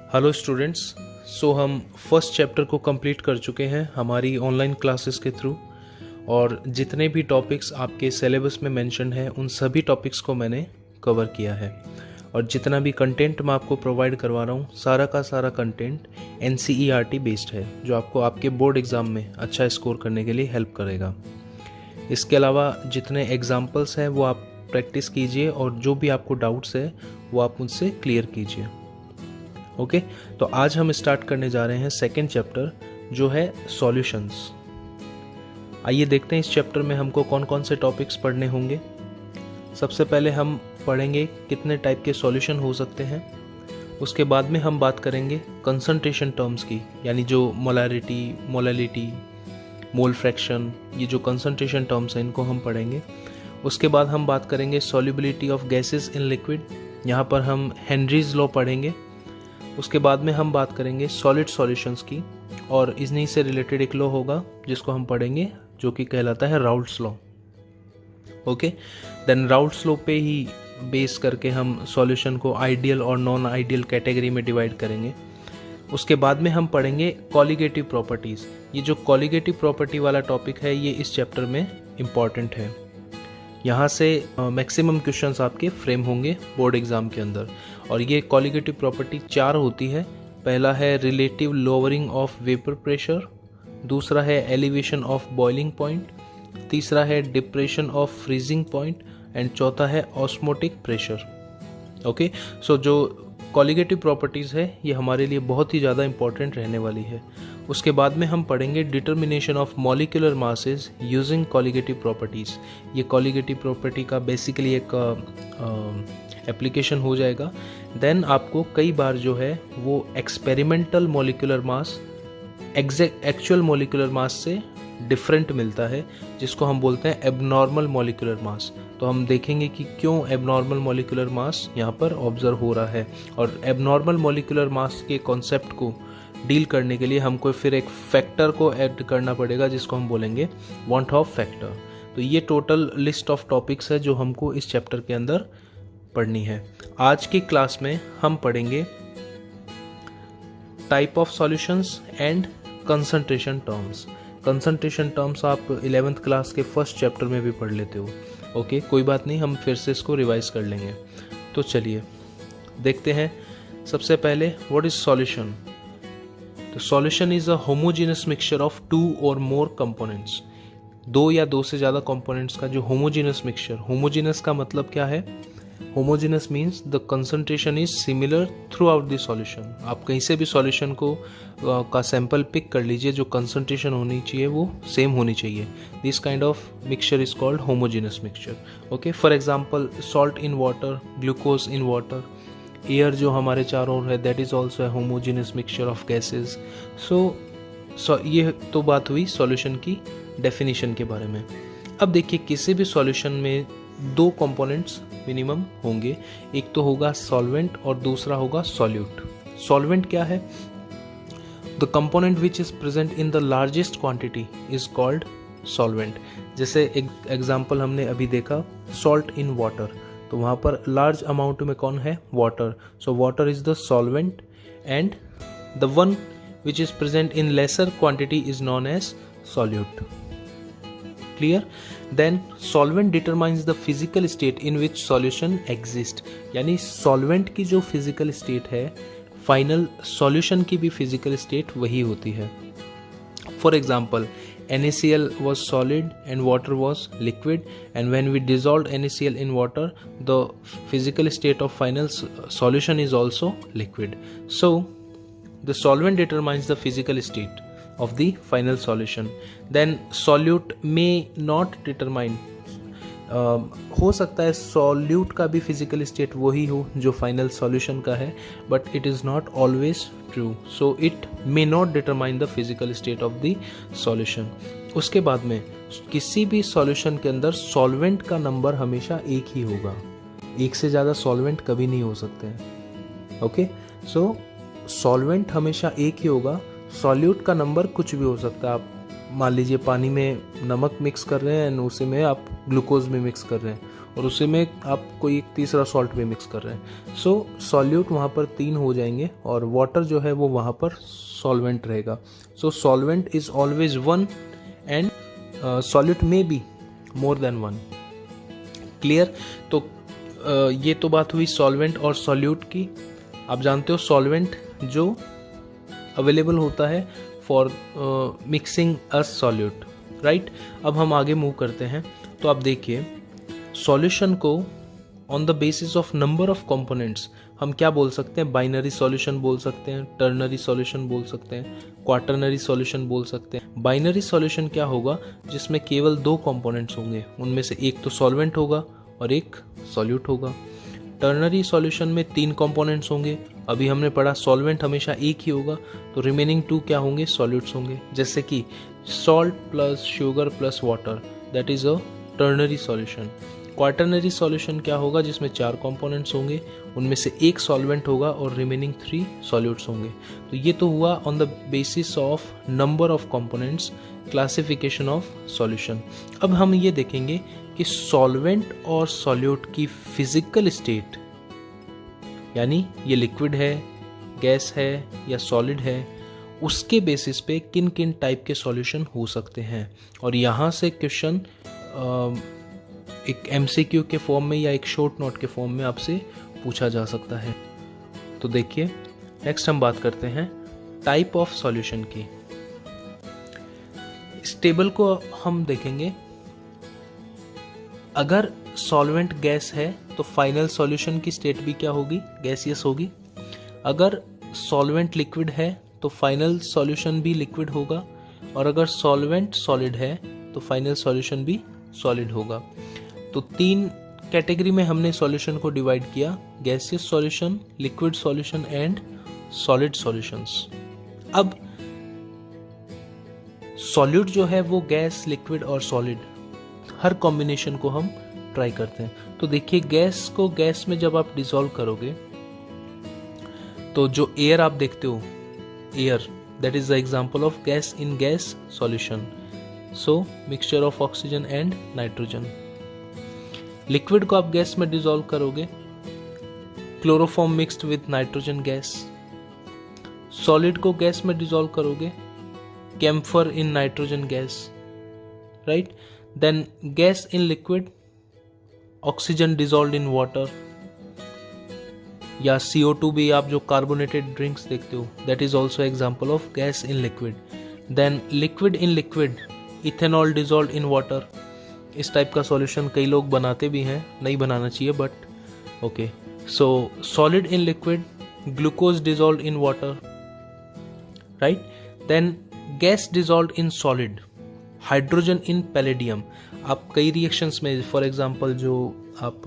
Hello students. सो हम first chapter को complete कर चुके हैं हमारी ऑनलाइन क्लासेस के थ्रू, और जितने भी टॉपिक्स आपके सिलेबस में मेंशन है उन सभी टॉपिक्स को मैंने कवर किया है। और जितना भी कंटेंट मैं आपको प्रोवाइड करवा रहा हूँ, सारा का सारा कंटेंट NCERT बेस्ड है, जो आपको आपके बोर्ड एग्ज़ाम में अच्छा स्कोर करने के लिए हेल्प करेगा। इसके अलावा जितने एग्जाम्पल्स हैं वो आप प्रैक्टिस कीजिए, और जो भी आपको डाउट्स है वो आप मुझसे क्लियर कीजिए। ओके, तो आज हम स्टार्ट करने जा रहे हैं सेकेंड चैप्टर, जो है सॉल्यूशंस। आइए देखते हैं इस चैप्टर में हमको कौन कौन से टॉपिक्स पढ़ने होंगे। सबसे पहले हम पढ़ेंगे कितने टाइप के सॉल्यूशन हो सकते हैं। उसके बाद में हम बात करेंगे कंसंट्रेशन टर्म्स की, यानी जो मोलैरिटी, मोलैलिटी, मोल फ्रैक्शन, ये जो कंसंट्रेशन टर्म्स हैं इनको हम पढ़ेंगे। उसके बाद हम बात करेंगे solubility of gases in liquid, यहाँ पर हम हेनरीज लॉ पढ़ेंगे। उसके बाद में हम बात करेंगे सॉलिड सॉल्यूशंस की, और इन्हीं से रिलेटेड एक लॉ होगा जिसको हम पढ़ेंगे, जो कि कहलाता है Raoult's law. Okay, then Raoult's law पे ही बेस करके हम सॉल्यूशन को आइडियल और नॉन आइडियल कैटेगरी में डिवाइड करेंगे। उसके बाद में हम पढ़ेंगे कॉलिगेटिव प्रॉपर्टीज़। ये जो कॉलिगेटिव प्रॉपर्टी वाला टॉपिक है ये इस चैप्टर में इम्पॉर्टेंट है। यहाँ से मैक्सिमम क्वेश्चंस आपके फ्रेम होंगे बोर्ड एग्जाम के अंदर। और ये कॉलिगेटिव प्रॉपर्टी 4 होती है। पहला है relative lowering of vapour pressure, दूसरा है एलिवेशन ऑफ बॉइलिंग पॉइंट, तीसरा है depression of freezing point, and चौथा है ऑस्मोटिक प्रेशर। ओके, सो जो कॉलिगेटिव प्रॉपर्टीज़ है ये हमारे लिए बहुत ही ज़्यादा इंपॉर्टेंट रहने वाली है। उसके बाद में हम पढ़ेंगे determination of molecular masses using colligative properties. ये कॉलिगेटिव प्रॉपर्टी का बेसिकली एक एप्लीकेशन हो जाएगा। देन आपको कई बार जो है वो experimental molecular mass actual molecular mass से डिफरेंट मिलता है, जिसको हम बोलते हैं एबनॉर्मल मॉलिक्यूलर मास। तो हम देखेंगे कि क्यों एबनॉर्मल मॉलिक्यूलर मास यहाँ पर ऑब्जर्व हो रहा है, और एबनॉर्मल मॉलिक्यूलर मास के कॉन्सेप्ट को डील करने के लिए हमको फिर एक फैक्टर को ऐड करना पड़ेगा, जिसको हम बोलेंगे वॉन्ट ऑफ फैक्टर। तो ये टोटल लिस्ट ऑफ टॉपिक्स है जो हमको इस चैप्टर के अंदर पढ़नी है। आज की क्लास में हम पढ़ेंगे type of solutions and concentration terms. Concentration terms आप 11th क्लास के फर्स्ट चैप्टर में भी पढ़ लेते हो। ओके, कोई बात नहीं, हम फिर से इसको रिवाइज कर लेंगे। तो चलिए देखते हैं। सबसे पहले व्हाट इज सॉल्यूशन। तो solution is a homogeneous mixture of 2 और मोर कंपोनेंट्स। 2 या 2 से ज़्यादा कंपोनेंट्स का जो होमोजेनस मिक्सचर। होमोजेनस का मतलब क्या है? Homogeneous means the concentration is similar through out the solution. आप कहीं से भी सॉल्यूशन को का सैंपल पिक कर लीजिए, जो कंसंट्रेशन होनी चाहिए वो सेम होनी चाहिए। This kind of mixture is called homogeneous mixture. Okay, for example salt in water, glucose in water, air जो हमारे चारों ओर है that is also a homogeneous mixture of gases. So ये तो बात हुई सॉल्यूशन की डेफिनेशन के बारे में। अब देखिए, किसी भी सॉल्यूशन में 2 कंपोनेंट्स मिनिमम होंगे। एक तो होगा सॉल्वेंट और दूसरा होगा सॉल्यूट। सॉल्वेंट क्या है? The component which is present in the largest quantity is called solvent. जैसे एक एग्जांपल हमने अभी देखा, सॉल्ट इन वाटर, तो वहाँ पर लार्ज अमाउंट में कौन है? Water. So water is the solvent, and the one which is present in lesser quantity is known as solute. Clear? Then solvent determines the physical state in which solution exist. यानी solvent की जो physical state है, final solution की भी physical state वही होती है। For example, NaCl was solid and water was liquid, and when we dissolved NaCl in water, the physical state of final solution is also liquid. So the solvent determines the physical state of the final solution. Then solute may not determine, हो सकता है solute का भी physical state वही हो जो final solution का है, but it is not always true, so it may not determine the physical state of the solution. उसके बाद में किसी भी सॉल्यूशन के अंदर सॉल्वेंट का नंबर हमेशा एक ही होगा, एक से ज़्यादा सॉल्वेंट कभी नहीं हो सकते हैं। ओके, सो सॉल्वेंट हमेशा एक ही होगा। सॉल्यूट का नंबर कुछ भी हो सकता है। आप मान लीजिए पानी में नमक मिक्स कर रहे हैं एंड उसी में आप ग्लूकोज में मिक्स कर रहे हैं, और उसी में आप कोई एक तीसरा सॉल्ट भी मिक्स कर रहे हैं। सो सॉल्यूट वहाँ पर 3 हो जाएंगे और वाटर जो है वो वहाँ पर सॉल्वेंट रहेगा। So solvent is always 1 and solute में बी मोर देन 1। क्लियर? तो ये तो बात हुई सॉल्वेंट और सॉल्यूट की। आप जानते हो सॉल्वेंट जो अवेलेबल होता है for mixing a solute, right. अब हम आगे मूव करते हैं। तो आप देखिए सॉल्यूशन को on the basis of number of components हम क्या बोल सकते हैं? बाइनरी सॉल्यूशन बोल सकते हैं, टर्नरी सॉल्यूशन बोल सकते हैं, क्वाटरनरी सॉल्यूशन बोल सकते हैं। बाइनरी सॉल्यूशन क्या होगा? जिसमें केवल 2 कंपोनेंट्स होंगे, उनमें से एक तो सॉल्वेंट होगा और एक सॉल्यूट होगा। टर्नरी सॉल्यूशन में 3 कंपोनेंट्स होंगे, अभी हमने पढ़ा सॉल्वेंट हमेशा एक ही होगा, तो रिमेनिंग 2 क्या होंगे? सॉल्यूट्स होंगे, जैसे कि salt plus sugar plus water, that is a ternary solution. Quaternary solution क्या होगा? जिसमें 4 कंपोनेंट्स होंगे, उनमें से एक सॉल्वेंट होगा और रिमेनिंग 3 सॉल्यूट्स होंगे। तो ये तो हुआ on the basis of number of components, classification of solution. अब हम ये देखेंगे कि सॉल्वेंट और सॉल्यूट की फिजिकल स्टेट, यानी ये लिक्विड है, गैस है या सॉलिड है, उसके बेसिस पे किन किन टाइप के सॉल्यूशन हो सकते हैं। और यहाँ से क्वेश्चन एक MCQ के फॉर्म में या एक शॉर्ट नोट के फॉर्म में आपसे पूछा जा सकता है। तो देखिए नेक्स्ट हम बात करते हैं टाइप ऑफ सॉल्यूशन की। इस टेबल को हम देखेंगे, अगर सॉल्वेंट गैस है तो फाइनल सॉल्यूशन की स्टेट भी क्या होगी? गैसियस होगी। अगर सॉल्वेंट लिक्विड है तो फाइनल सॉल्यूशन भी लिक्विड होगा, और अगर सॉल्वेंट सॉलिड है तो फाइनल सॉल्यूशन भी सॉलिड होगा। तो 3 कैटेगरी में हमने सॉल्यूशन को डिवाइड किया, gaseous solution, liquid solution and solid solutions. अब सॉल्यूट जो है वो गैस, लिक्विड और सॉलिड हर कॉम्बिनेशन को हम ट्राई करते हैं। तो देखिए गैस को गैस में जब आप डिसॉल्व करोगे तो जो एयर आप देखते हो, air, that is the example of gas in gas solution. So mixture of oxygen and nitrogen. Liquid को आप गैस में डिसॉल्व करोगे, chloroform mixed with nitrogen gas. Solid को गैस में डिसॉल्व करोगे, camphor in nitrogen gas, right. Then gas in liquid, oxygen dissolved in water, या CO2 भी आप जो कार्बोनेटेड ड्रिंक्स देखते हो, that is also example of gas in liquid. Then liquid in liquid, ethanol dissolved in water. इस type का solution कई लोग बनाते भी हैं, नहीं बनाना चाहिए but okay. So solid in liquid, glucose dissolved in water, right. Then gas dissolved in solid, hydrogen in palladium. आप कई रिएक्शंस में, फॉर एग्जांपल जो आप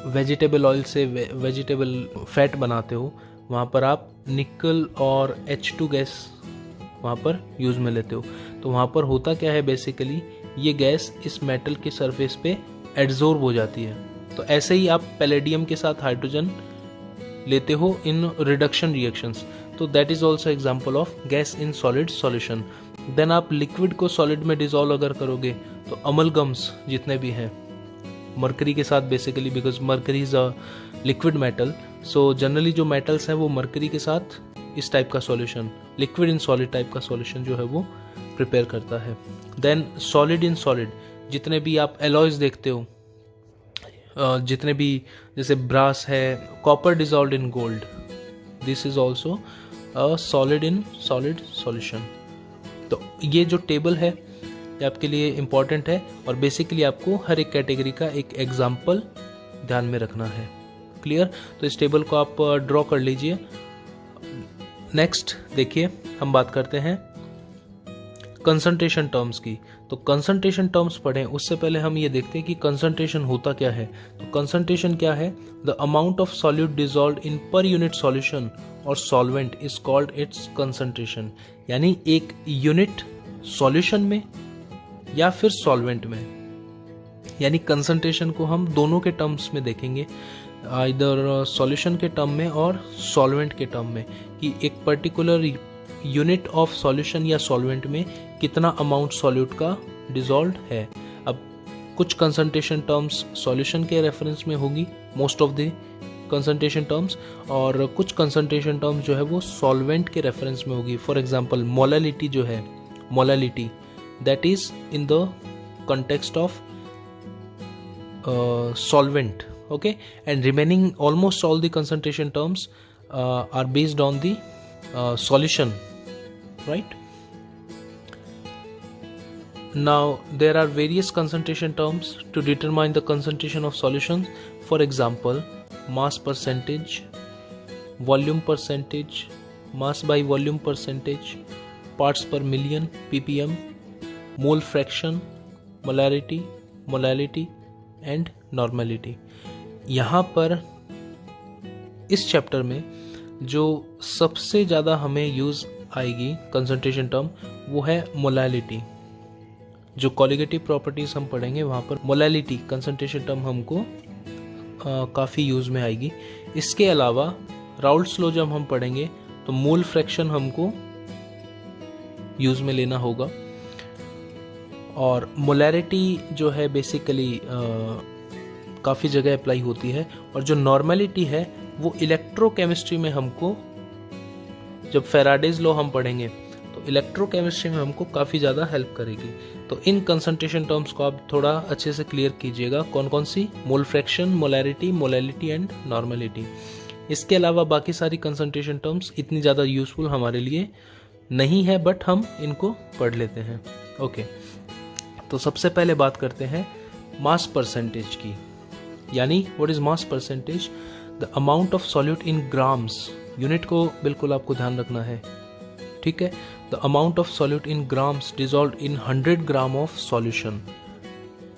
वेजिटेबल ऑयल से वेजिटेबल फैट बनाते हो, वहाँ पर आप निकल और H2 गैस वहाँ पर यूज़ में लेते हो। तो वहाँ पर होता क्या है, बेसिकली ये गैस इस मेटल के सरफेस पे एड्जॉर्ब हो जाती है। तो ऐसे ही आप पैलेडियम के साथ हाइड्रोजन लेते हो इन रिडक्शन रिएक्शंस। तो that is also example of gas in solid solution. Then आप लिक्विड को सॉलिड में डिसॉल्व अगर करोगे तो अमलगम्स जितने भी हैं मरकरी के साथ, basically because mercury is a liquid metal, so generally जो मेटल्स हैं वो मरकरी के साथ इस टाइप का solution, liquid in solid type का सॉल्यूशन जो है वो प्रिपेयर करता है। देन सॉलिड इन सॉलिड, जितने भी आप एलॉयज देखते हो, जितने भी जैसे ब्रास है, copper dissolved in gold, this is also a solid in solid solution. तो ये जो टेबल है ये आपके लिए इम्पॉर्टेंट है और बेसिकली आपको हर एक कैटेगरी का एक एग्जाम्पल ध्यान में रखना है। क्लियर? तो इस टेबल को आप ड्रॉ कर लीजिए। नेक्स्ट देखिए हम बात करते हैं कंसंट्रेशन टर्म्स की। तो कंसंट्रेशन टर्म्स पढ़ें उससे पहले हम ये देखते हैं कि कंसंट्रेशन होता क्या है। तो कंसंट्रेशन क्या है? The amount of solute dissolved in per unit solution और solvent is called its concentration. यानी एक यूनिट सॉल्यूशन में या फिर सॉल्वेंट में, यानी कंसंट्रेशन को हम दोनों के टर्म्स में देखेंगे, इधर सॉल्यूशन के टर्म में और सॉल्वेंट के टर्म में, कि एक पर्टिकुलर यूनिट ऑफ सॉल्यूशन या सॉल्वेंट में कितना अमाउंट सॉल्यूट का डिसॉल्व्ड है। अब कुछ कंसंट्रेशन टर्म्स सॉल्यूशन के रेफरेंस में होगी, most of the concentration terms, और कुछ कंसंट्रेशन टर्म्स जो है वो सॉल्वेंट के रेफरेंस में होगी। फॉर एग्जांपल मोलालिटी जो है, molality that is in the context of solvent, okay, and remaining almost all the concentration terms are based on the solution, right? Now there are various concentration terms to determine the concentration of solutions. For example, mass percentage, volume percentage, mass by volume percentage, parts per million ppm, mole fraction, molarity and normality. यहाँ पर इस chapter में जो सबसे ज़्यादा हमें use आएगी concentration term वो है मोलैलिटी। जो कॉलिगेटिव प्रॉपर्टीज़ हम पढ़ेंगे वहाँ पर मोलैलिटी कंसंट्रेशन टर्म हमको काफ़ी यूज़ में आएगी। इसके अलावा राउल्ट्स लॉ जब हम पढ़ेंगे तो मोल फ्रैक्शन हमको यूज़ में लेना होगा। और मोलैरिटी जो है बेसिकली काफ़ी जगह अप्लाई होती है, और जो नॉर्मेलिटी है वो इलेक्ट्रोकेमिस्ट्री में हमको, जब फेराडेज लॉ हम पढ़ेंगे तो इलेक्ट्रोकेमिस्ट्री में हमको काफ़ी ज़्यादा हेल्प करेगी। तो इन कंसंट्रेशन टर्म्स को आप थोड़ा अच्छे से क्लियर कीजिएगा, कौन कौन सी, mole fraction, molarity, molality and normality. इसके अलावा बाकी सारी कंसंट्रेशन टर्म्स इतनी ज़्यादा यूजफुल हमारे लिए नहीं है, बट हम इनको पढ़ लेते हैं। ओके, तो सबसे पहले बात करते हैं मास परसेंटेज की, यानी what is mass percentage, the amount of solute in grams. Unit को बिल्कुल आपको ध्यान रखना है, ठीक है। The amount of solute in grams dissolve in 100 gram of solution.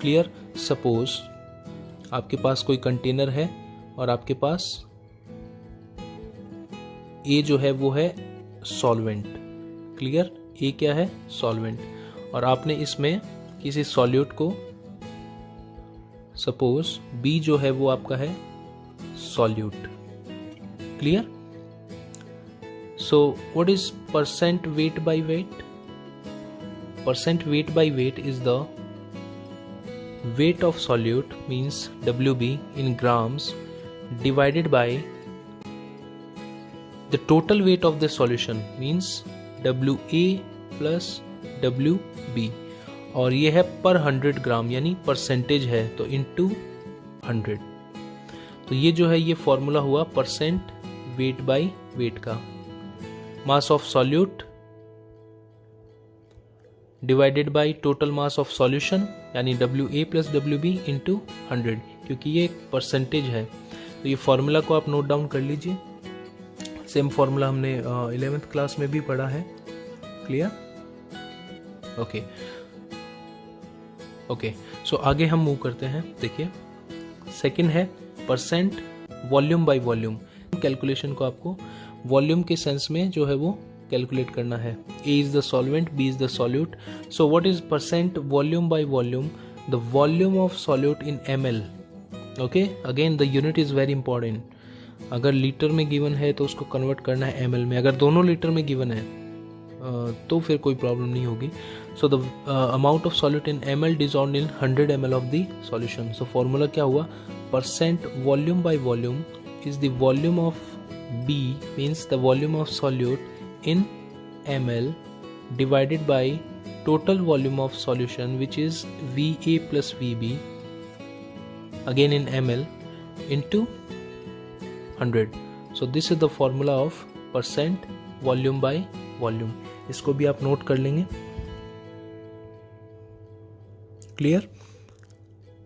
Clear. Suppose आपके पास कोई कंटेनर है और आपके पास ए जो है वो है सॉल्वेंट। क्लियर, ए क्या है, सॉल्वेंट, और आपने इसमें किसी सॉल्यूट को, सपोज बी जो है वो आपका है solute. Clear. So what is percent weight by weight? Percent weight by weight is the weight of solute, means WB in grams, divided by the total weight of the solution, means WA plus WB, और ये है पर 100 ग्राम, यानी percentage है तो into 100। तो ये जो है ये फॉर्मूला हुआ परसेंट वेट बाय वेट का। Mass of solute divided by total mass of solution, यानी WA प्लस WB इंटू 100, क्योंकि ये एक परसेंटेज है। तो ये फॉर्मूला को आप नोट डाउन कर लीजिए। सेम फॉर्मूला हमने 11th क्लास में भी पढ़ा है। क्लियर। ओके ओके, सो आगे हम मूव करते हैं। देखिए सेकंड है percent volume by volume. Calculation को आपको वॉल्यूम के सेंस में जो है वो कैलकुलेट करना है। A is the solvent, B is the solute. So what is percent volume by volume? The volume of solute in ml. Okay, again the unit is very important. अगर litre में given है तो उसको convert करना है ml में। अगर दोनों लीटर में गिवन है तो फिर कोई प्रॉब्लम नहीं होगी। So the amount of solute in ml dissolved in 100 ml of the solution. So formula क्या हुआ? Percent volume by volume is the volume of B, means the volume of solute in ml divided by total volume of solution, which is VA plus VB, again in ml, into 100. So this is the formula of percent volume by volume. इसको भी आप note कर लेंगे। Clear?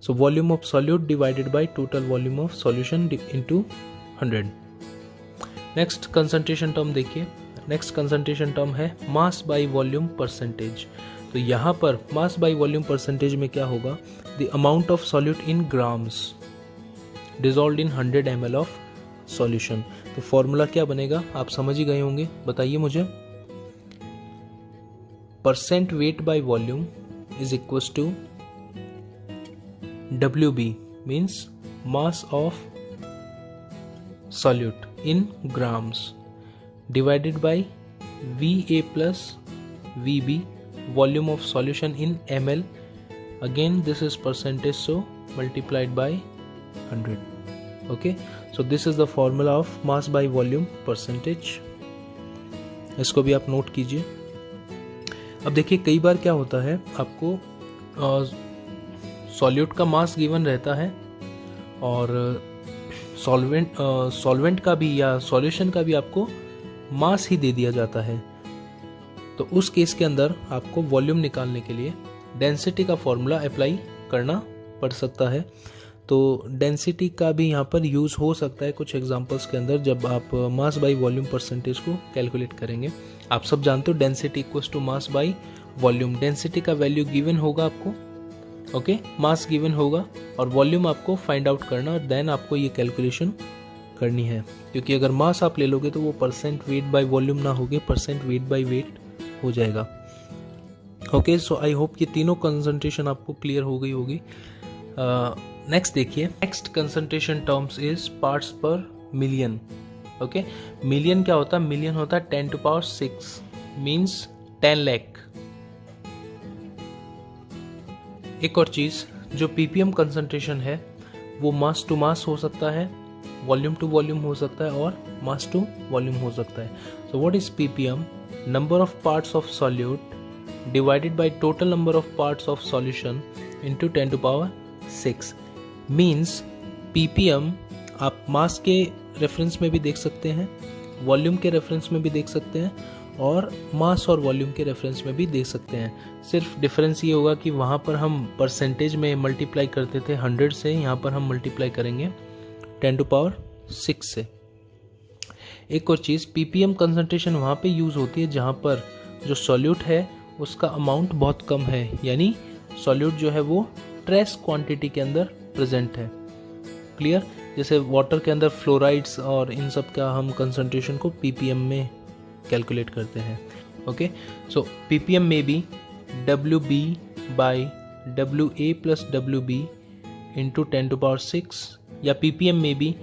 So volume of solute divided by total volume of solution into 100. Next concentration term देखिए। Next concentration term है mass by volume percentage. तो यहाँ पर मास बाय वॉल्यूम परसेंटेज में क्या होगा? The amount of solute in grams dissolved in 100 ml of solution. तो formula क्या बनेगा आप समझ ही गए होंगे, बताइए मुझे। Percent weight by volume is equal to WB, means mass of solute in grams, divided by VA plus VB, volume of solution in ml, again this is percentage, so multiplied by 100. Okay, so this is the formula of mass by volume percentage. इसको भी आप note कीजिए. अब देखिए कई बार क्या होता है, आपको सॉल्यूट का मास गिवन रहता है और सॉल्वेंट का भी या सॉल्यूशन का भी आपको मास ही दे दिया जाता है. तो उस केस के अंदर आपको वॉल्यूम निकालने के लिए डेंसिटी का फॉर्मूला अप्लाई करना पड़ सकता है. तो डेंसिटी का भी यहाँ पर यूज़ हो सकता है कुछ एग्जांपल्स के अंदर जब आप मास बाई वॉल्यूम परसेंटेज को कैलकुलेट करेंगे. आप सब जानते हो density equals to mass by volume. Density का वैल्यू गिवन होगा आपको, ओके, मास गिवन होगा और वॉल्यूम आपको फाइंड आउट करना और देन आपको ये कैलकुलेशन करनी है. क्योंकि अगर मास आप ले लोगे तो वो परसेंट वेट बाय वॉल्यूम ना होगे, परसेंट वेट बाय वेट हो जाएगा. ओके, सो आई होप ये तीनों कंसंट्रेशन आपको क्लियर हो गई होगी. नेक्स्ट देखिए, next concentration terms is parts पर मिलियन. ओके, मिलियन क्या होता है? मिलियन होता है 10 to power 6 मीन्स 10 लाख. एक और चीज, जो पीपीएम कंसंट्रेशन है वो मास टू मास हो सकता है, वॉल्यूम टू वॉल्यूम हो सकता है और मास टू वॉल्यूम हो सकता है. So what is ppm? Number of parts of solute divided by total number of parts of solution into 10 to power 6 means ppm आप मास के रेफरेंस में भी देख सकते हैं, वॉल्यूम के रेफरेंस में भी देख सकते हैं और मास और वॉल्यूम के रेफरेंस में भी देख सकते हैं. सिर्फ डिफरेंस ये होगा कि वहाँ पर हम परसेंटेज में मल्टीप्लाई करते थे 100 से, यहाँ पर हम मल्टीप्लाई करेंगे 10 to power 6 से. एक और चीज़, ppm कंसंट्रेशन वहाँ पे यूज़ होती है जहाँ पर जो सॉल्यूट है उसका अमाउंट बहुत कम है, यानी सॉल्यूट जो है वो ट्रेस क्वांटिटी के अंदर प्रेजेंट है. क्लियर? जैसे वाटर के अंदर फ्लोराइड्स और इन सब का हम कंसंट्रेशन को ppm में कैलकुलेट करते हैं. ओके, सो ppm में B wb by wa plus wb into 10 to power 6 या ppm में B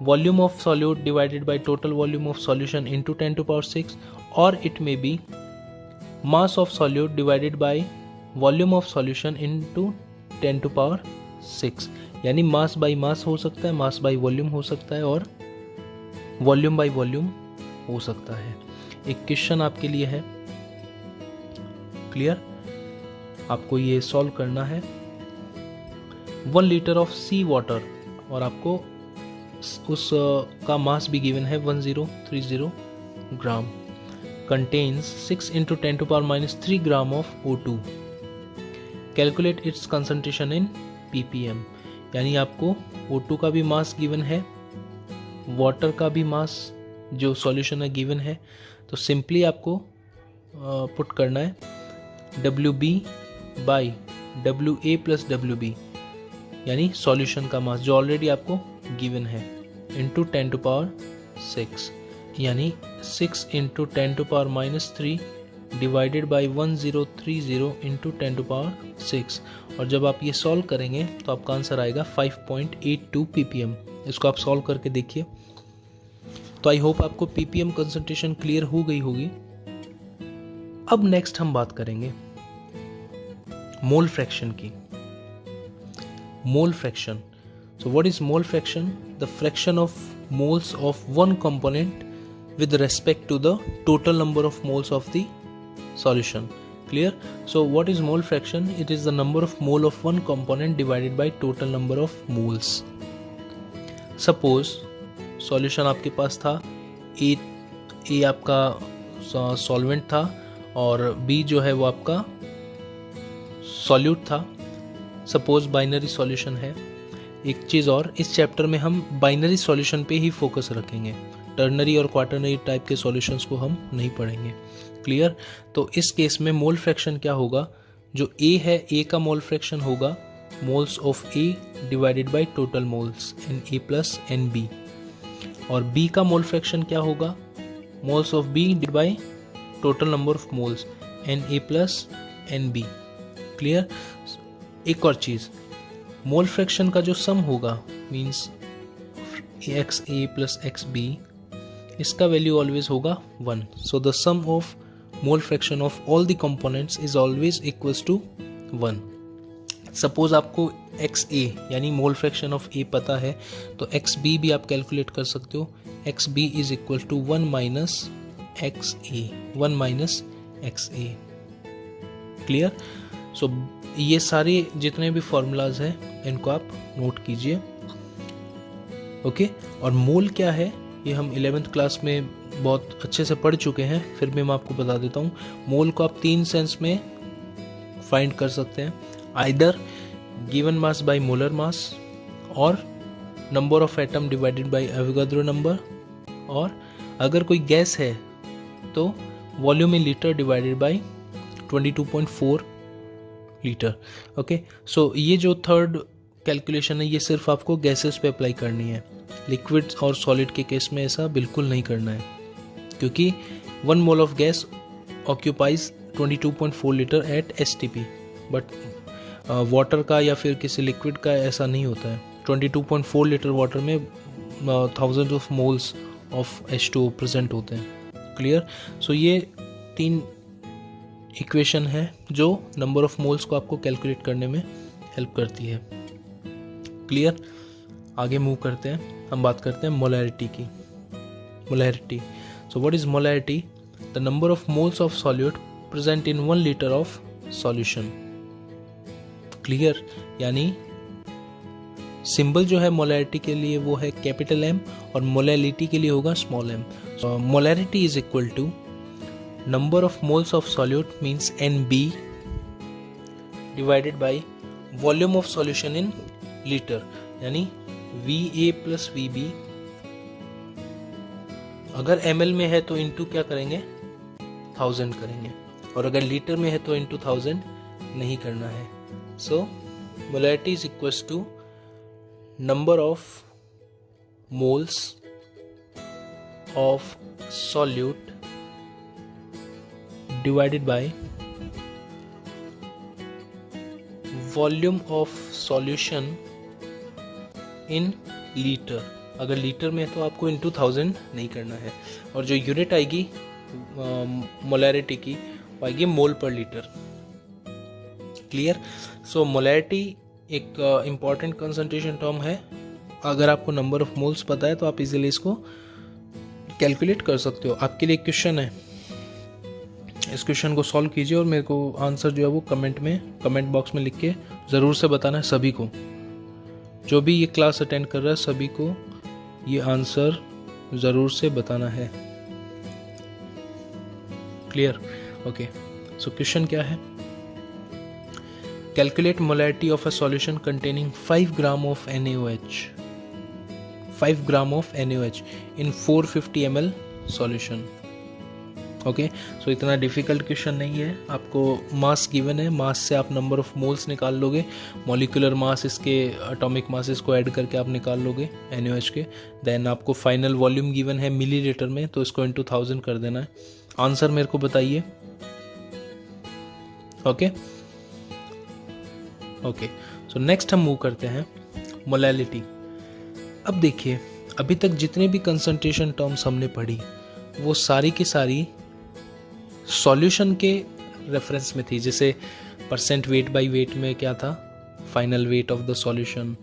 volume of solute divided by total volume of solution into 10 to power 6 और इट में B mass of solute divided by volume of solution into 10 to power 6. यानी mass by mass हो सकता है, मास by volume हो सकता है और वॉल्यूम बाई वॉल्यूम हो सकता है. एक क्वेश्चन आपके लिए है, क्लियर? आपको ये सॉल्व करना है. 1 लीटर ऑफ सी वाटर और आपको उस का मास भी गिवन है 1030 ग्राम contains 6 into 10 to power minus 3 gram of O2. Calculate its concentration in ppm. यानी आपको O2 का भी मास गिवन है, वाटर का भी मास जो सॉल्यूशन है गिवन है. तो सिंपली आपको पुट करना है WB by WA plus WB यानी सॉल्यूशन का मास जो ऑलरेडी आपको गिवन है इंटू 10 to power 6 यानी 6 into 10 to power minus 3 divided by 1030 into 10 to power 6. और जब आप ये सॉल्व करेंगे तो आपका आंसर आएगा 5.82 ppm. इसको आप सॉल्व करके देखिए. तो आई होप आपको ppm कंसंट्रेशन क्लियर हो गई होगी. अब नेक्स्ट हम बात करेंगे मोल फ्रैक्शन की. Mole fraction. So what is mole fraction? The fraction of moles of one component with respect to the total number of moles of the solution. Clear? So what is mole fraction? It is the number of mole of one component divided by total number of moles. Suppose solution आपके पास था, A आपका solvent था और B जो है वो आपका solute था. Suppose binary solution है. एक चीज़ और, इस चैप्टर में हम बाइनरी सॉल्यूशन पे ही फोकस रखेंगे, टर्नरी और क्वार्टरनरी टाइप के सॉल्यूशंस को हम नहीं पढ़ेंगे. क्लियर? तो इस केस में मोल फ्रैक्शन क्या होगा? जो A है, A का मोल फ्रैक्शन होगा moles of A divided by total moles Na plus Nb. और B का मोल फ्रैक्शन क्या होगा? Moles of B divided by total number of moles Na plus Nb. Clear? एक और चीज़, मोल फ्रैक्शन का जो सम होगा मीन्स XA प्लस XB, इसका वैल्यू ऑलवेज होगा 1. So the sum of mole fraction of all the components is always equals to 1. Suppose आपको x ए यानी मोल फ्रैक्शन ऑफ ए पता है तो एक्स बी भी आप कैलकुलेट कर सकते हो। X B is equal to 1 minus X A, 1 minus X A. Clear? So ये सारे जितने भी फॉर्मूलाज हैं इनको आप नोट कीजिए। ओके, और मोल क्या है ये हम 11th क्लास में बहुत अच्छे से पढ़ चुके हैं, फिर भी मैं आपको बता देता हूँ। मोल को आप 3 सेंस में फाइंड कर सकते हैं, either given mass by molar mass, और number of atom divided by Avogadro number, और अगर कोई गैस है तो volume in litre divided by 22.4 litre. Okay, so ये जो थर्ड कैलकुलेशन है ये सिर्फ आपको गैसेस पे अप्लाई करनी है। लिक्विड्स और सॉलिड के केस में ऐसा बिल्कुल नहीं करना है, क्योंकि 1 mole of gas occupies 22.4 litre at STP, but water का या फिर किसी लिक्विड का ऐसा नहीं होता है। 22.4 लीटर वाटर में thousand of moles of H2O present होते हैं। क्लियर? सो ये 3 इक्वेशन है जो नंबर ऑफ मोल्स को आपको कैलकुलेट करने में हेल्प करती है। क्लियर? आगे मूव करते हैं, हम बात करते हैं मोलैरिटी की। Molarity, so what is molarity? The number of moles of solute present in 1 litre of solution. Clear? यानी सिंबल जो है मोलैरिटी के लिए वो है कैपिटल M और मोलैलिटी के लिए होगा small m। Molarity is equal to number of moles of solute means NB divided by volume of solution in liter, यानी VA plus VB। अगर ml में है तो इंटू क्या करेंगे? 1000 करेंगे, और अगर लीटर में है तो इंटू 1000 नहीं करना है। So molarity is equals to number of moles of solute divided by volume of solution in liter। अगर लीटर में है तो आपको इंटू 1000 नहीं करना है, और जो यूनिट आएगी मोलैरिटी की वो आएगी मोल पर लीटर। क्लियर? सो मोलैरिटी एक इम्पॉर्टेंट कंसंट्रेशन टर्म है। अगर आपको नंबर ऑफ मोल्स पता है तो आप इजीली इसको कैलकुलेट कर सकते हो। आपके लिए क्वेश्चन है, इस क्वेश्चन को सॉल्व कीजिए और मेरे को आंसर जो है वो कमेंट बॉक्स में लिख के ज़रूर से बताना है। सभी को, जो भी ये क्लास अटेंड कर रहा है सभी को ये आंसर ज़रूर से बताना है। क्लियर? ओके, सो क्वेश्चन क्या है? Calculate molarity of a solution containing 5 gram of NaOH, 5 gram of NaOH in 450 ml solution. Okay, so इतना डिफिकल्ट क्वेश्चन नहीं है। आपको मास गिवन है, मास से आप नंबर ऑफ मोल्स निकाल लोगे, मॉलिक्यूलर मास इसके एटॉमिक मासेस को ऐड करके आप निकाल लोगे NaOH के। देन आपको फाइनल वॉल्यूम गिवन है मिलीलीटर में, तो इसको इंटू 1000 कर देना है। आंसर मेरे को बताइए। ओके ओके, सो नेक्स्ट हम मूव करते हैं मोलैलिटी। अब देखिए, अभी तक जितने भी कंसंट्रेशन टर्म्स हमने पढ़ी वो सारी की सारी सॉल्यूशन के रेफरेंस में थी। जैसे परसेंट वेट बाय वेट में क्या था? Final weight of the solution,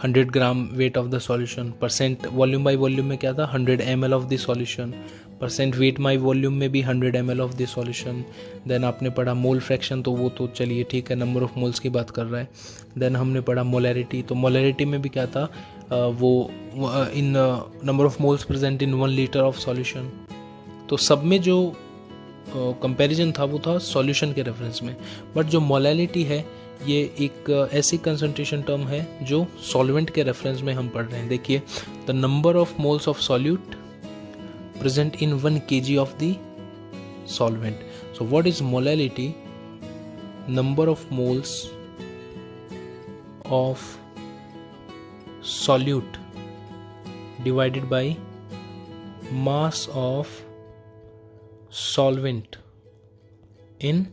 100 gram weight of the solution. Percent volume by volume में क्या था? 100 ml of the solution. Percent weight by volume में भी 100 ml of the solution. Then आपने पढ़ा मोल फ्रैक्शन, तो वो तो चलिए ठीक है, नंबर ऑफ मोल्स की बात कर रहा है। देन हमने पढ़ा मोलैरिटी, तो मोलैरिटी में भी क्या था? वो in number of moles present in 1 litre of solution. तो सब में जो कंपैरिजन था वो था सॉल्यूशन के रेफरेंस में। बट जो मोलैलिटी है ये एक ऐसी कंसंट्रेशन टर्म है जो सॉल्वेंट के रेफरेंस में हम पढ़ रहे हैं। देखिए, the number of moles of solute present in 1 kg of the solvent. So what is molality? Number of moles of solute divided by mass of solvent in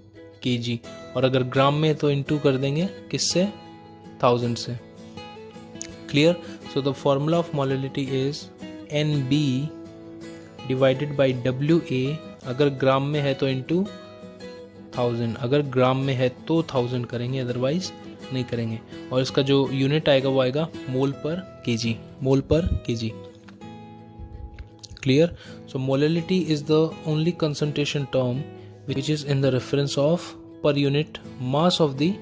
kg, और अगर ग्राम में तो इनटू कर देंगे किससे? 1000 से। Clear? So the formula of molality is NB divided by WA। अगर ग्राम में है तो इंटू 1000, अगर ग्राम में है तो 1000 करेंगे, अदरवाइज नहीं करेंगे। और इसका जो यूनिट आएगा वो आएगा मोल पर केजी, मोल पर KG. Clear? So molality is the only concentration term which is in the reference of per unit mass of the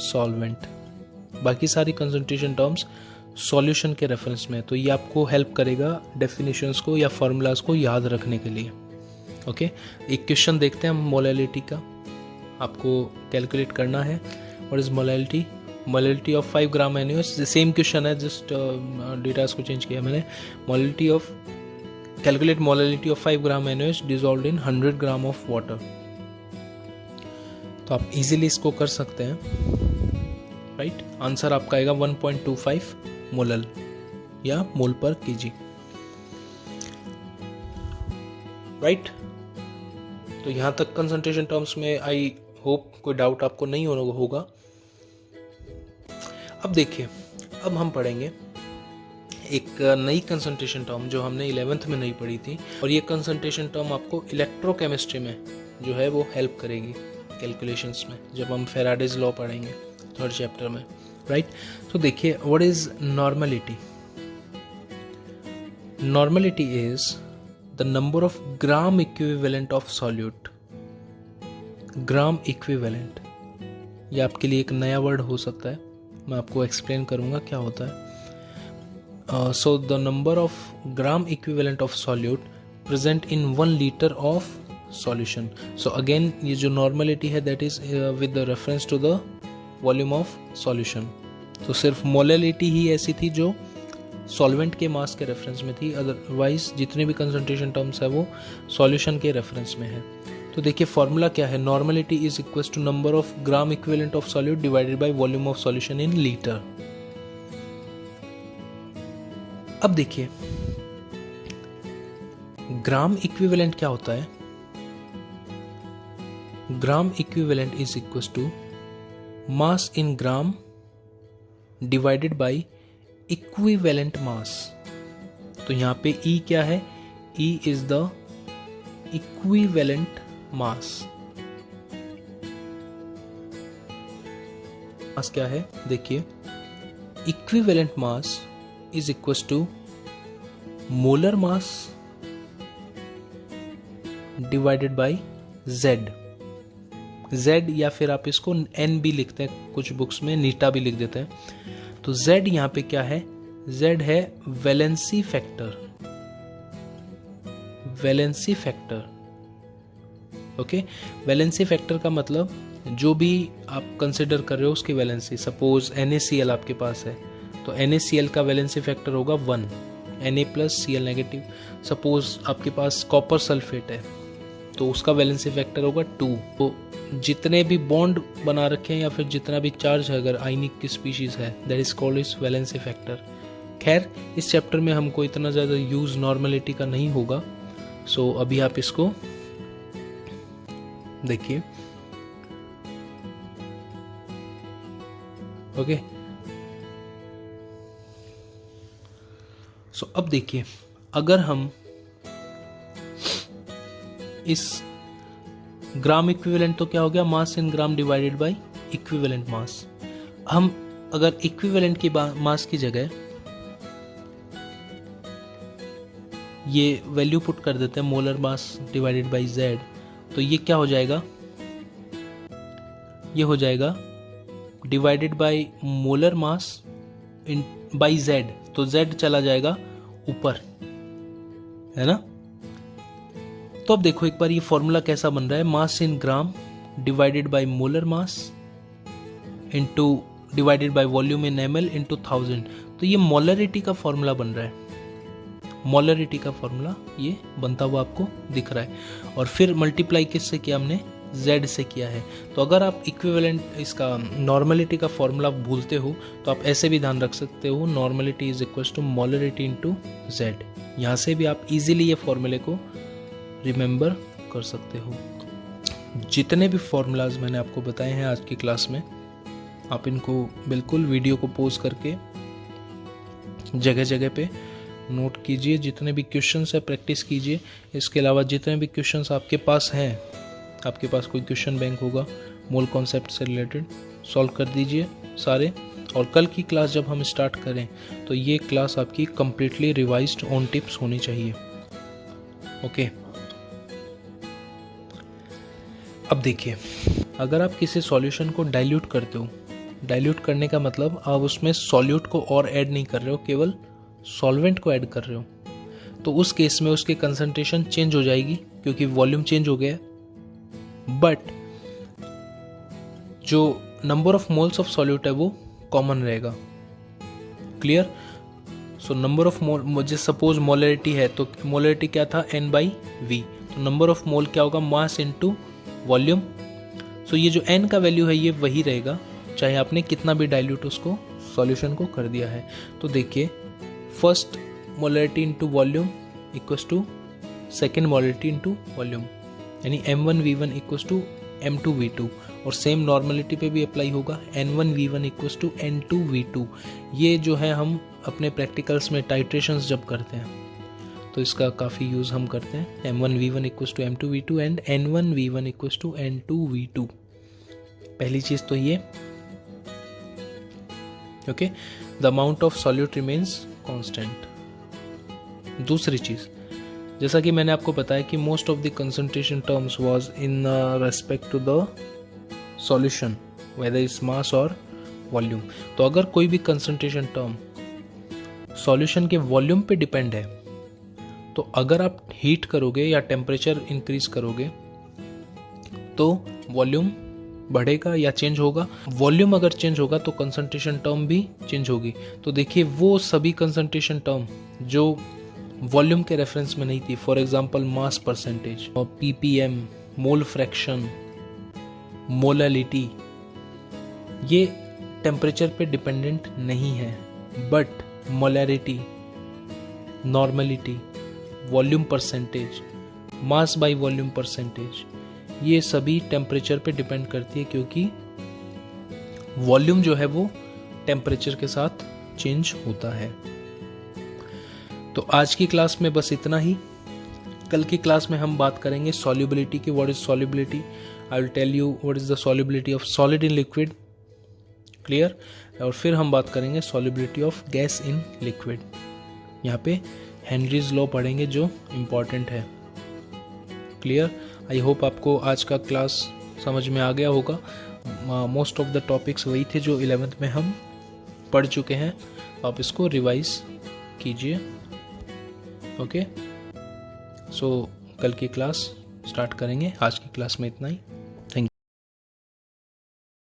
solvent. बाकी सारी कंसंट्रेशन टर्म्स सॉल्यूशन के रेफरेंस में। तो ये आपको हेल्प करेगा डेफिनेशंस को या फॉर्मूलाज को याद रखने के लिए। ओके, एक क्वेश्चन देखते हैं हम मोलैलिटी का। आपको कैलकुलेट करना है what is molality. Molality of 5 gram NaOH, same question है, जस्ट डेटास को चेंज किया मैंने। Molality of, calculate molality of 5 gram NaOH dissolved in 100 gram of water. तो आप इजीली इसको कर सकते हैं, राइट। आंसर आपका आएगा 1.25 मोलल या मोल पर केजी, राइट। तो यहां तक कंसंट्रेशन टर्म्स में आई होप कोई डाउट आपको नहीं होगा। अब देखिए, अब हम पढ़ेंगे एक नई कंसंट्रेशन टर्म जो हमने 11th में नहीं पढ़ी थी, और ये कंसंट्रेशन टर्म आपको इलेक्ट्रोकेमिस्ट्री में जो है वो हेल्प करेगी कैलकुलेशंस में, जब हम फेराडेज लॉ पढ़ेंगे 3rd चैप्टर में, राइट। तो देखिए, what is normality. Normality is the number of gram equivalent of solute. Gram equivalent, ये आपके लिए एक नया वर्ड हो सकता है, मैं आपको एक्सप्लेन करूंगा क्या होता है। So the number of gram equivalent of solute present in 1 litre of solution. So again ये जो नॉर्मलिटी है that is with the reference to the volume of solution. तो सिर्फ मोलैलिटी ही ऐसी थी जो सॉल्वेंट के मास के रेफरेंस में थी, अदरवाइज जितने भी कंसंट्रेशन टर्म्स है वो सॉल्यूशन के रेफरेंस में है। तो देखिए फॉर्मूला क्या है, normality is equal to number of gram equivalent of solute divided by volume of solution in litre. अब देखिए ग्राम इक्विवेलेंट क्या होता है। Gram equivalent is equal to mass in gram divided by equivalent mass. तो यहां पे E क्या है, E is the equivalent mass. Mass क्या है, देखिए equivalent mass is equal to molar mass divided by Z। Z या फिर आप इसको N भी लिखते हैं, कुछ बुक्स में नीटा भी लिख देते हैं। तो Z यहां पे क्या है, Z है valency factor. Valency factor, okay. Valency factor का मतलब जो भी आप कंसिडर कर रहे हो उसकी वैलेंसी। सपोज NaCl आपके पास है तो NaCl का वैलेंसी फैक्टर होगा 1, Na+Cl नेगेटिव। सपोज आपके पास कॉपर सल्फेट है तो उसका वैलेंसी फैक्टर होगा 2। तो जितने भी बॉन्ड बना रखे हैं या फिर जितना भी चार्ज है अगर आयनिक की स्पीशीज है that is called is valency factor. खैर इस चैप्टर में हमको इतना ज़्यादा यूज नॉर्मलिटी का नहीं होगा, सो अभी आप इसको देखिए, ओके। सो अब देखिए, अगर हम इस ग्राम इक्विवेलेंट तो क्या हो गया, mass in gram divided by equivalent mass. हम अगर इक्विवेलेंट की मास की जगह ये वैल्यू पुट कर देते हैं molar mass divided by Z, तो ये क्या हो जाएगा, ये हो जाएगा divided by molar mass in by Z। तो Z चला जाएगा ऊपर, है ना। तो अब देखो एक बार ये फॉर्मूला कैसा बन रहा है, mass in gram divided by molar mass into divided by volume in ml into 1000। तो ये मोलरिटी का फॉर्मूला बन रहा है, मोलरिटी का फॉर्मूला ये बनता हुआ आपको दिख रहा है। और फिर मल्टीप्लाई किससे किया हमने, Z से किया है। तो अगर आप इक्विवेलेंट इसका नॉर्मलिटी का फॉर्मूला भूलते हो तो आप ऐसे भी ध्यान रख सकते हो, normality is equal to molarity into Z। यहाँ से भी आप इजीली ये फॉर्मूले को रिमेंबर कर सकते हो। जितने भी फॉर्मूलाज मैंने आपको बताए हैं आज की क्लास में, आप इनको बिल्कुल वीडियो को पॉज करके जगह जगह पे नोट कीजिए, जितने भी क्वेश्चंस है प्रैक्टिस कीजिए। इसके अलावा जितने भी क्वेश्चंस आपके पास हैं, आपके पास कोई क्वेश्चन बैंक होगा मोल कॉन्सेप्ट से रिलेटेड, सॉल्व कर दीजिए। सारे, और कल की क्लास जब हम स्टार्ट करें तो ये क्लास आपकी कम्प्लीटली रिवाइज्ड ऑन टिप्स होनी चाहिए। ओके, अब देखिए, अगर आप किसी सॉल्यूशन को डाइल्यूट करते हो, डाइल्यूट करने का मतलब आप उसमें सॉल्यूट को और ऐड नहीं कर रहे हो, केवल सॉल्वेंट को ऐड कर रहे हो, तो उस केस में उसकी कंसंट्रेशन चेंज हो जाएगी क्योंकि वॉल्यूम चेंज हो गया है, बट जो number of moles of solute है वो कॉमन रहेगा। Clear? So number of mole, मुझे सपोज मोलरिटी है तो मोलरिटी क्या था, N/V, तो नंबर ऑफ मोल क्या होगा, मास इनटू वॉल्यूम। सो ये जो n का वैल्यू है ये वही रहेगा चाहे आपने कितना भी डाइल्यूट उसको सॉल्यूशन को कर दिया है। तो देखिए, first molarity into volume equals to second molarity into volume, यानी M1V1 इक्वल्स टू M2V2, और सेम नॉर्मलिटी पे भी अप्लाई होगा, N1V1 इक्वल्स टू N2V2। ये जो है हम अपने प्रैक्टिकल्स में टाइट्रेशंस जब करते हैं तो इसका काफ़ी यूज़ हम करते हैं, M1V1 equals to M2V2 and N1V1 equals to N2V2। पहली चीज़ तो ये, okay, the amount of solute remains constant. दूसरी चीज़, जैसा कि मैंने आपको बताया कि most of the concentration terms was in respect to the solution, whether is mass और वॉल्यूम। तो अगर कोई भी कंसंट्रेशन टर्म सॉल्यूशन के वॉल्यूम पे डिपेंड है, तो अगर आप हीट करोगे या टेम्परेचर इंक्रीज करोगे तो वॉल्यूम बढ़ेगा या चेंज होगा। वॉल्यूम अगर चेंज होगा तो कंसंट्रेशन टर्म भी चेंज होगी। तो देखिए, वो सभी कंसंट्रेशन टर्म जो वॉल्यूम के रेफरेंस में नहीं थी, for example mass percentage, ppm, mole fraction, molality, ये टेम्परेचर पे डिपेंडेंट नहीं है, but molarity, normality, volume percentage, mass by volume percentage, ये सभी टेम्परेचर पे डिपेंड करती है, क्योंकि वॉल्यूम जो है वो टेम्परेचर के साथ चेंज होता है। तो आज की क्लास में बस इतना ही। कल की क्लास में हम बात करेंगे सॉल्युबिलिटी की, what is solubility, I will tell you what is the solubility of solid in liquid. Clear? और फिर हम बात करेंगे solubility of gas in liquid. यहाँ पे हेनरीज लॉ पढ़ेंगे जो इम्पॉर्टेंट है। क्लियर? आई होप आपको आज का क्लास समझ में आ गया होगा। मोस्ट ऑफ द टॉपिक्स वही थे जो 11th में हम पढ़ चुके हैं, आप इसको रिवाइज कीजिए। ओके, सो कल की क्लास स्टार्ट करेंगे। आज की क्लास में इतना ही।